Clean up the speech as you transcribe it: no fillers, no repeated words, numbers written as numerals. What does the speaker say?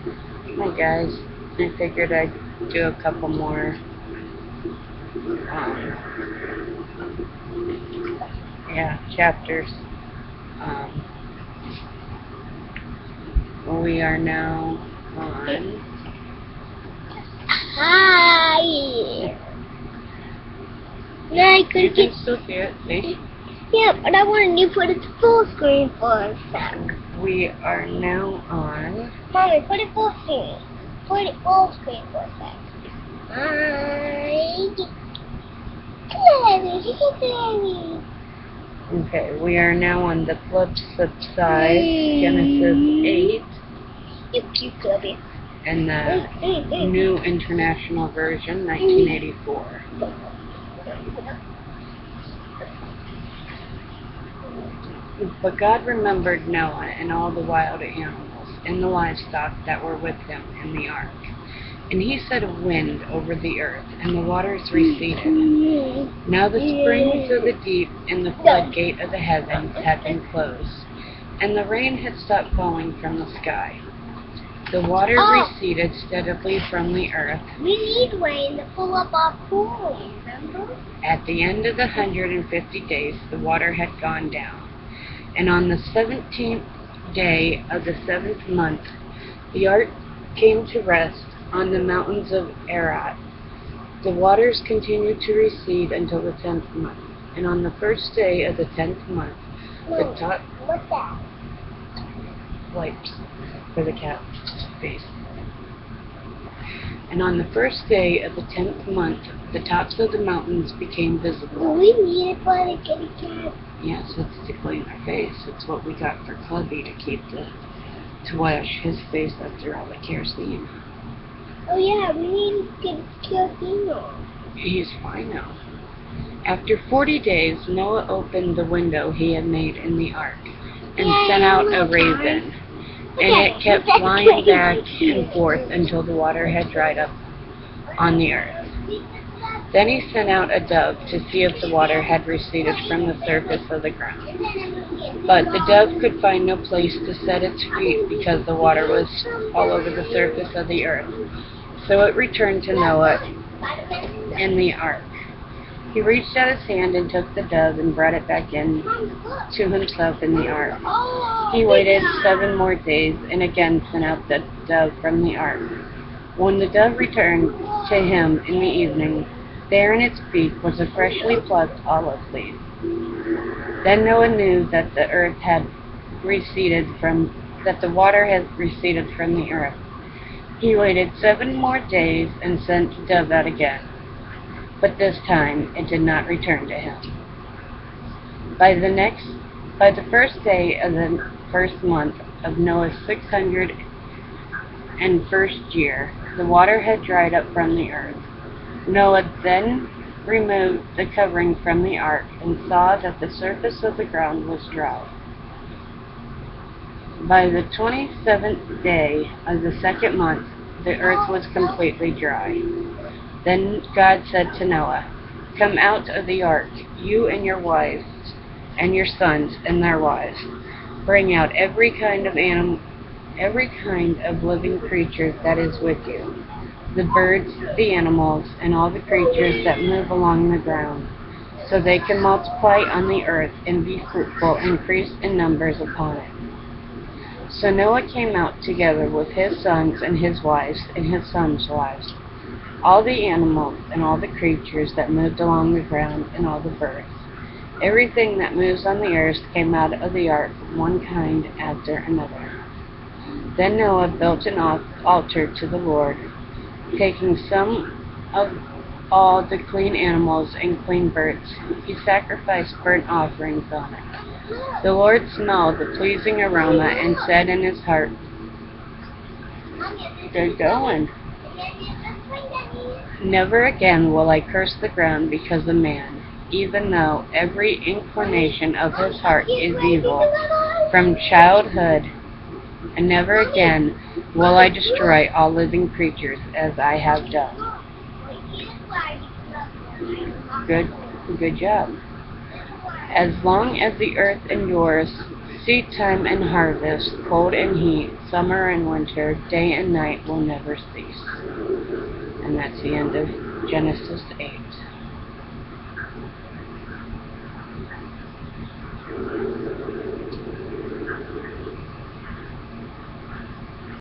Hi guys, I figured I'd do a couple more chapters. Um, we are now on. Hi! No, I You couldn't can get. still see it, see? Yeah, but I wanted you to put it full screen for a sec. We are now on. Mommy, put it full screen. Put it full screen for a sec. Okay, we are now on the Flood Subsides Genesis 8 You cute Clubby. and the New International Version 1984. But God remembered Noah and all the wild animals and the livestock that were with him in the ark. And he set a wind over the earth, and the waters receded. Now the springs of the deep and the floodgate of the heavens had been closed, and the rain had stopped falling from the sky. The water receded steadily from the earth. We need rain to fill up our pool, remember? At the end of the 150 days, the water had gone down. And on the 17th day of the 7th month, the ark came to rest on the mountains of Ararat. The waters continued to recede until the 10th month. And on the first day of the 10th month, the top... What's that? Wipes for the cat's face. And on the first day of the 10th month, the tops of the mountains became visible. We need it for the kitty cat. Yes, it's to clean our face. It's what we got for Clubby to wash his face after all the kerosene. Oh yeah, we need to get kerosene on. He's fine now. After 40 days, Noah opened the window he had made in the ark and sent out a raven, and it kept flying back and forth until the water had dried up on the earth. Then he sent out a dove to see if the water had receded from the surface of the ground. But the dove could find no place to set its feet because the water was all over the surface of the earth. So it returned to Noah in the ark. He reached out his hand and took the dove and brought it back in to himself in the ark. He waited 7 more days and again sent out the dove from the ark. When the dove returned to him in the evening, there in its beak was a freshly plucked olive leaf. Then Noah knew that the water had receded from the earth. He waited 7 more days and sent the dove out again. But this time it did not return to him. By the first day of the first month of Noah's 601st year, the water had dried up from the earth. Noah then removed the covering from the ark and saw that the surface of the ground was dry. By the 27th day of the 2nd month, the earth was completely dry. Then God said to Noah, "Come out of the ark, you and your wives, and your sons and their wives. Bring out every kind of living creature that is with you, the birds, the animals, and all the creatures that move along the ground, so they can multiply on the earth and be fruitful, increase in numbers upon it." So Noah came out together with his sons and his wives and his sons' wives, all the animals and all the creatures that moved along the ground and all the birds. Everything that moves on the earth came out of the ark, one kind after another. Then Noah built an altar to the Lord, taking some of all the clean animals and clean birds. He sacrificed burnt offerings on it. The Lord smelled the pleasing aroma and said in his heart, "Good going. Never again will I curse the ground because of man, even though every inclination of his heart is evil from childhood, and never again will I destroy all living creatures as I have done." Good job. As long as the earth endures, Seed time and harvest, cold and heat, summer and winter, day and night will never cease. And that's the end of Genesis 8.